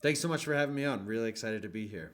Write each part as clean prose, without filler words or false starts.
Thanks so much for having me on. Really excited to be here.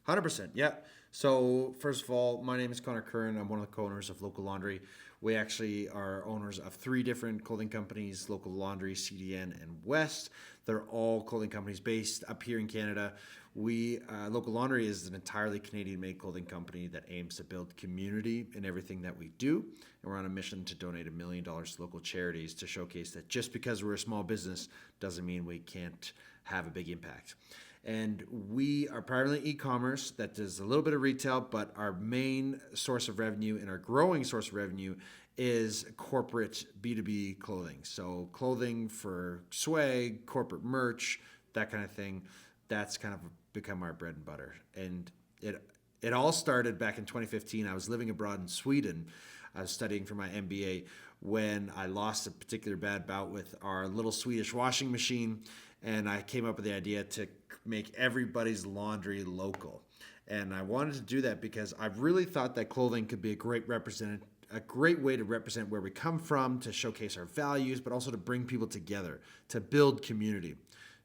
100%. Yeah. So, first of all, my name is Connor Curran. I'm one of the co owners of Local Laundry. We actually are owners of three different clothing companies: Local Laundry, CDN, and West. They're all clothing companies based up here in Canada. Local Laundry is an entirely Canadian made clothing company that aims to build community in everything that we do. And we're on a mission to donate $1 million to local charities to showcase that just because we're a small business doesn't mean we can't have a big impact. And we are primarily e-commerce that does a little bit of retail, but our main source of revenue and our growing source of revenue is corporate B2B clothing. So clothing for swag, corporate merch, that kind of thing. That's kind of become our bread and butter. And it all started back in 2015. I was living abroad in Sweden. I was studying for my MBA when I lost a particular bad bout with our little Swedish washing machine, and I came up with the idea to make everybody's laundry local. And I wanted to do that because I really thought that clothing could be a great way to represent where we come from, to showcase our values, but also to bring people together, to build community.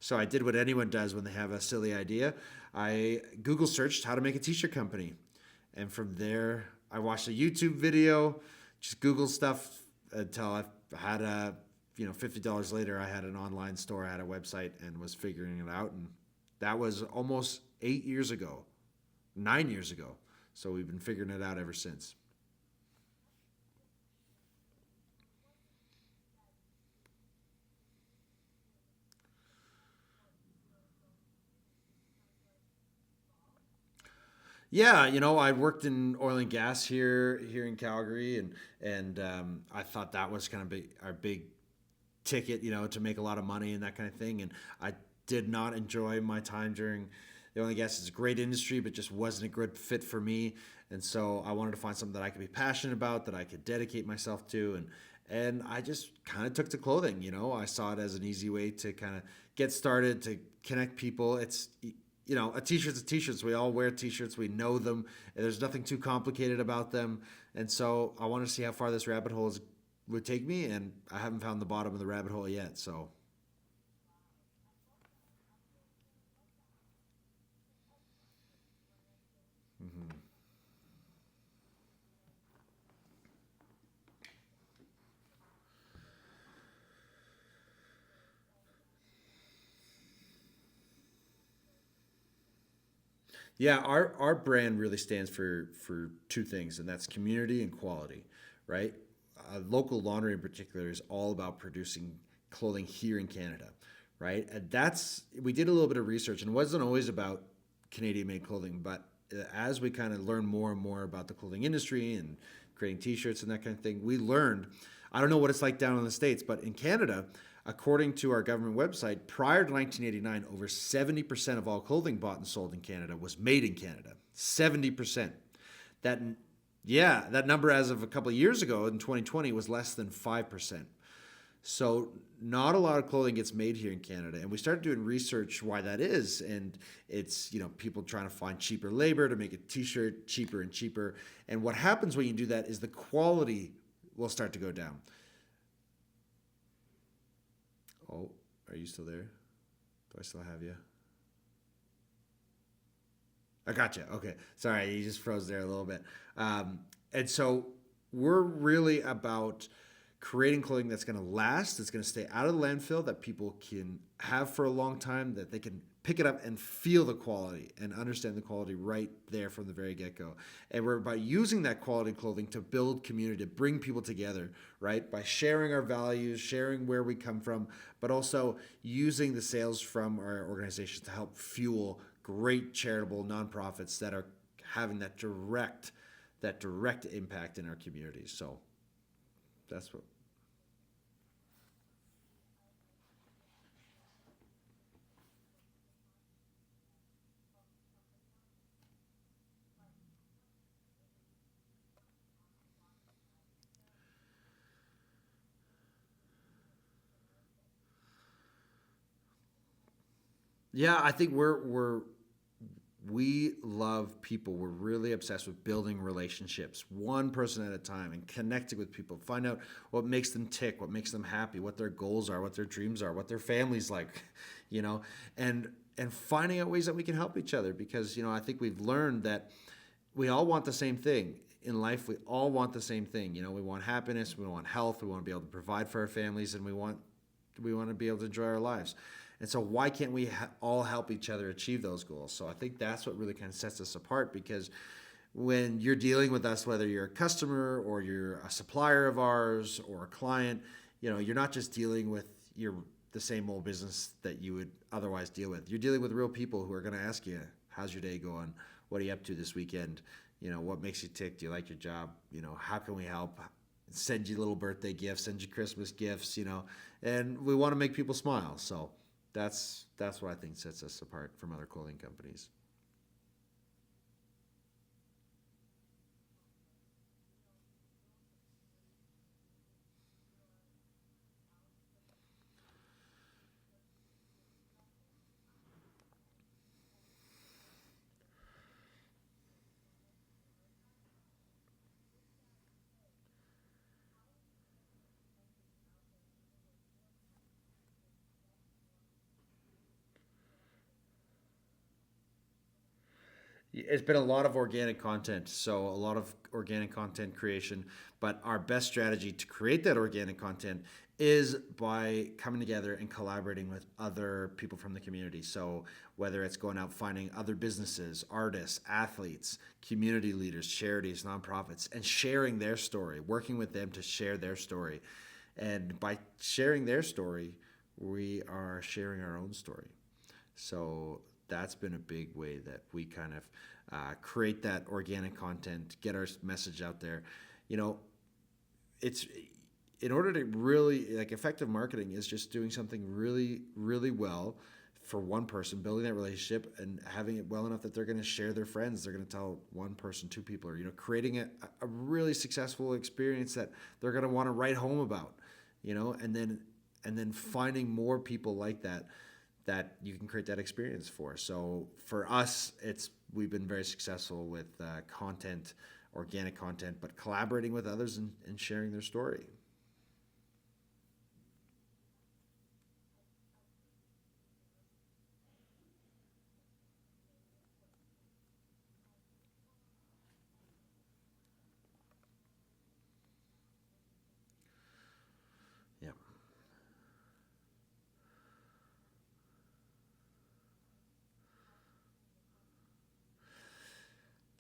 So I did what anyone does when they have a silly idea. I Google searched how to make a t-shirt company. And from there, I watched a YouTube video, just Google stuff until I had $50 later, I had an online store, I had a website, and was figuring it out. And that was almost 8 years ago, 9 years ago. So we've been figuring it out ever since. Yeah, I worked in oil and gas here in Calgary, and I thought that was kind of our big ticket, to make a lot of money and that kind of thing. And I did not enjoy my time during the oil and gas. It's a great industry, but just wasn't a good fit for me. And so I wanted to find something that I could be passionate about, that I could dedicate myself to, and I just kind of took to clothing. I saw it as an easy way to kind of get started, to connect people. A t-shirt's a t-shirt. So we all wear t-shirts. We know them. And there's nothing too complicated about them. And so I want to see how far this rabbit hole would take me, and I haven't found the bottom of the rabbit hole yet. So, mhm. Yeah, our brand really stands for two things, and that's community and quality, right? Local laundry in particular is all about producing clothing here in Canada, right? And that's we did a little bit of research, and it wasn't always about Canadian made clothing, but as we kind of learn more and more about the clothing industry and creating T-shirts and that kind of thing, we learned. I don't know what it's like down in the States, but in Canada, according to our government website, prior to 1989, over 70% of all clothing bought and sold in Canada was made in Canada. 70%. That, yeah, that number as of a couple of years ago in 2020 was less than 5%. So not a lot of clothing gets made here in Canada, and we started doing research why that is, and it's people trying to find cheaper labor to make a T-shirt cheaper and cheaper, and what happens when you do that is the quality will start to go down. Oh, are you still there? Do I still have you? I gotcha. Okay, sorry, you just froze there a little bit. And so we're really about creating clothing that's going to last, that's going to stay out of the landfill, that people can have for a long time, that they can pick it up and feel the quality and understand the quality right there from the very get go. And we're by using that quality clothing to build community, to bring people together, right? By sharing our values, sharing where we come from, but also using the sales from our organizations to help fuel great charitable nonprofits that are having that direct impact in our communities. So that's what. Yeah, I think we're we love people. We're really obsessed with building relationships, one person at a time, and connecting with people. Find out what makes them tick, what makes them happy, what their goals are, what their dreams are, what their family's like, you know, and finding out ways that we can help each other. Because I think we've learned that we all want the same thing in life. We all want the same thing. We want happiness, we want health, we want to be able to provide for our families, and we want to be able to enjoy our lives. And so why can't we all help each other achieve those goals? So I think that's what really kind of sets us apart, because when you're dealing with us, whether you're a customer or you're a supplier of ours or a client, you're not just dealing with the same old business that you would otherwise deal with. You're dealing with real people who are going to ask you, how's your day going? What are you up to this weekend? What makes you tick? Do you like your job? How can we help? Send you little birthday gifts, send you Christmas gifts, and we want to make people smile. So that's what I think sets us apart from other clothing companies. It's been a lot of organic content, so a lot of organic content creation. But our best strategy to create that organic content is by coming together and collaborating with other people from the community. So whether it's going out finding other businesses, artists, athletes, community leaders, charities, nonprofits, and sharing their story, working with them to share their story. And by sharing their story, we are sharing our own story. So that's been a big way that we kind of create that organic content, get our message out there. You know, it's in order to really like effective marketing is just doing something really, really well for one person, building that relationship and having it well enough that they're going to share their friends. They're going to tell one person, two people, or creating a really successful experience that they're going to want to write home about. And then finding more people like that you can create that experience for. So for us, we've been very successful with content, organic content, but collaborating with others and sharing their story. Yeah.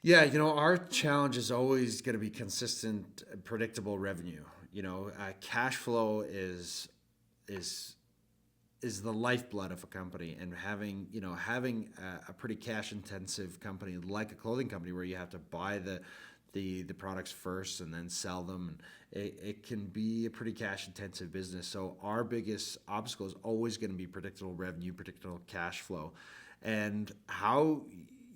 Yeah, our challenge is always going to be consistent, predictable revenue. Cash flow is is the lifeblood of a company, and having a pretty cash intensive company like a clothing company where you have to buy the products first and then sell them, it can be a pretty cash intensive business. So our biggest obstacle is always going to be predictable revenue, predictable cash flow, and how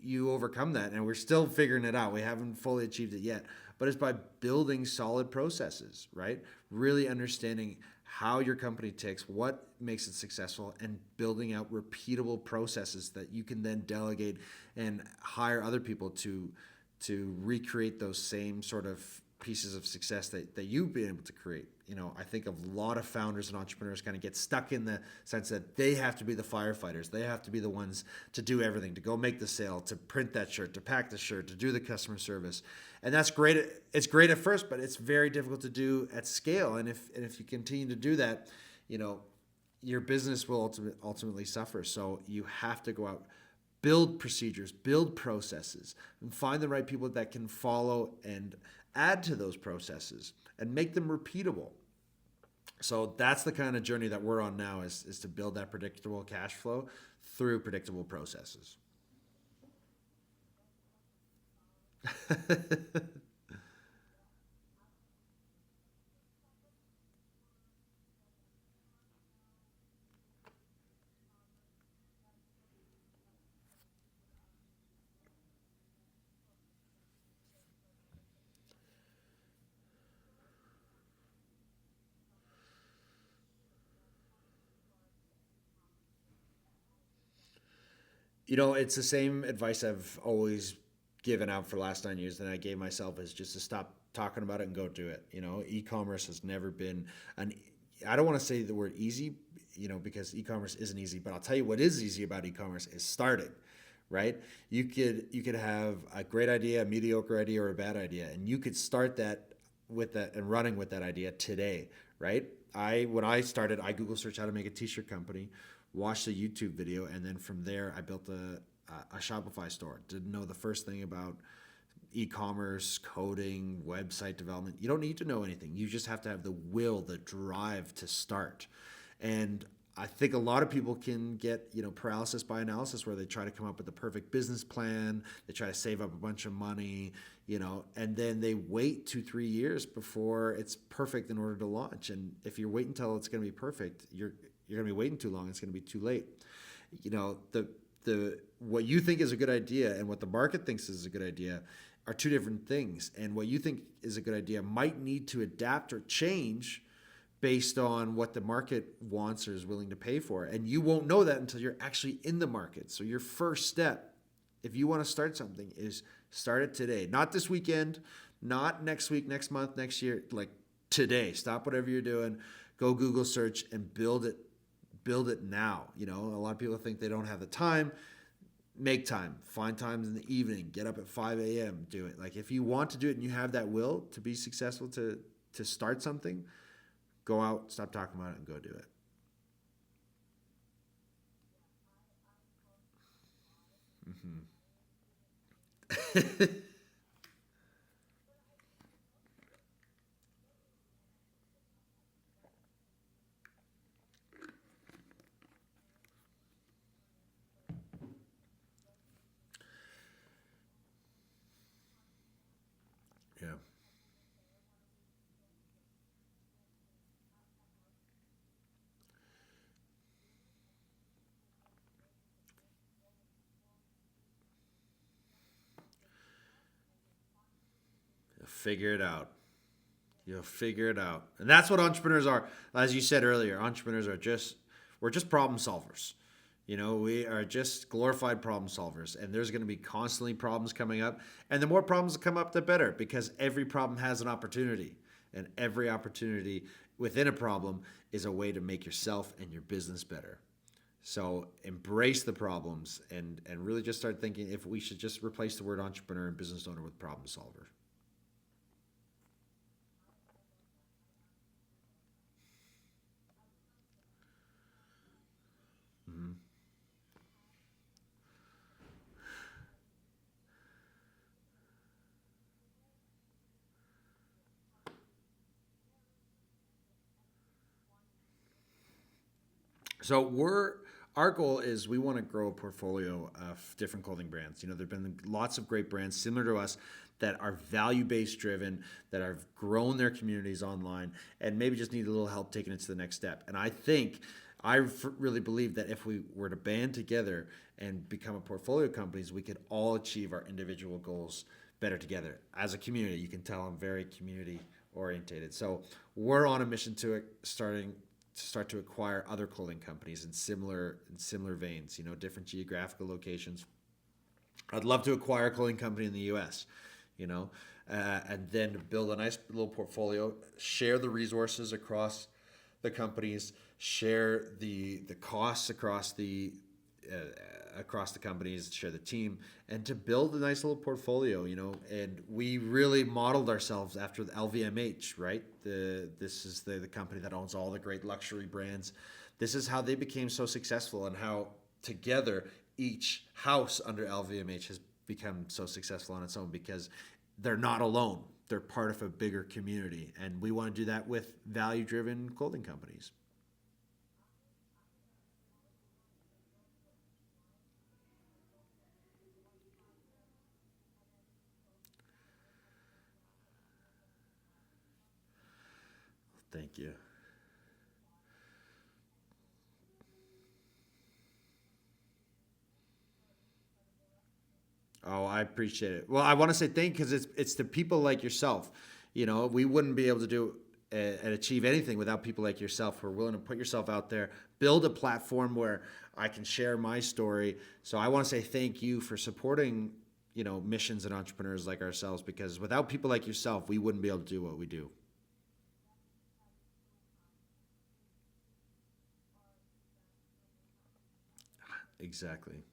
you overcome that. And we're still figuring it out. We haven't fully achieved it yet, but it's by building solid processes, right? Really understanding how your company ticks, what makes it successful, and building out repeatable processes that you can then delegate and hire other people to recreate those same sort of pieces of success that you've been able to create. I think a lot of founders and entrepreneurs kind of get stuck in the sense that they have to be the firefighters. They have to be the ones to do everything, to go make the sale, to print that shirt, to pack the shirt, to do the customer service. And that's great. It's great at first, but it's very difficult to do at scale. And if you continue to do that, you know, your business will ultimately suffer. So you have to go out, build procedures, build processes, and find the right people that can follow and add to those processes and make them repeatable. So that's the kind of journey that we're on now, is to build that predictable cash flow through predictable processes. It's the same advice I've always given out for the last 9 years that I gave myself, is just to stop talking about it and go do it. E-commerce has never been an, I don't want to say the word easy, because e-commerce isn't easy, but I'll tell you what is easy about e-commerce is starting, right? You could have a great idea, a mediocre idea, or a bad idea, and you could start that with that and running with that idea today, right? When I started, I Google searched how to make a t-shirt company, watched a YouTube video, and then from there I built a Shopify store. Didn't know the first thing about e-commerce, coding, website development. You don't need to know anything. You just have to have the will, the drive to start. And I think a lot of people can get, paralysis by analysis, where they try to come up with the perfect business plan, they try to save up a bunch of money, and then they wait 2-3 years before it's perfect in order to launch. And if you wait until it's going to be perfect, you're going to be waiting too long. It's going to be too late. The what you think is a good idea and what the market thinks is a good idea are two different things. And what you think is a good idea might need to adapt or change based on what the market wants or is willing to pay for. And you won't know that until you're actually in the market. So your first step, if you want to start something, is start it today. Not this weekend, not next week, next month, next year, like today. Stop whatever you're doing, go Google search and build it now. A lot of people think they don't have the time. Make time. Find times in the evening. Get up at 5 a.m. Do it. Like, if you want to do it and you have that will to be successful, to start something, go out, stop talking about it, and go do it. Yeah. Figure it out. You'll figure it out. And that's what entrepreneurs are. As you said earlier, entrepreneurs are we're just problem solvers. We are just glorified problem solvers, and there's going to be constantly problems coming up. And the more problems that come up, the better, because every problem has an opportunity, and every opportunity within a problem is a way to make yourself and your business better. So embrace the problems, and really just start thinking if we should just replace the word entrepreneur and business owner with problem solver. So our goal is we want to grow a portfolio of different clothing brands. There've been lots of great brands similar to us that are value-based driven, that have grown their communities online, and maybe just need a little help taking it to the next step. And really believe that if we were to band together and become a portfolio of companies, we could all achieve our individual goals better together. As a community, you can tell I'm very community orientated. So we're on a mission to start to acquire other clothing companies in similar veins, different geographical locations. I'd love to acquire a clothing company in the US, and then build a nice little portfolio, share the resources across the companies, share the costs uh, across the companies, share the team, and to build a nice little portfolio. And we really modeled ourselves after the LVMH, right? This is the company that owns all the great luxury brands. This is how they became so successful, and how together each house under LVMH has become so successful on its own, because they're not alone. They're part of a bigger community, and we want to do that with value-driven clothing companies. Thank you. Oh, I appreciate it. Well, I want to say thank you, because it's the people like yourself. We wouldn't be able to do and achieve anything without people like yourself who are willing to put yourself out there, build a platform where I can share my story. So I want to say thank you for supporting, missions and entrepreneurs like ourselves, because without people like yourself, we wouldn't be able to do what we do. Exactly.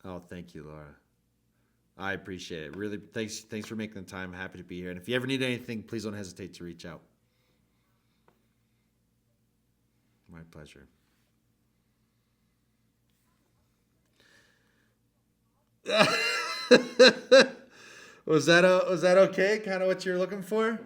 Oh, thank you, Laura. I appreciate it. Really, thanks for making the time. Happy to be here. And if you ever need anything, please don't hesitate to reach out. My pleasure. Was that okay? Kind of what you're looking for?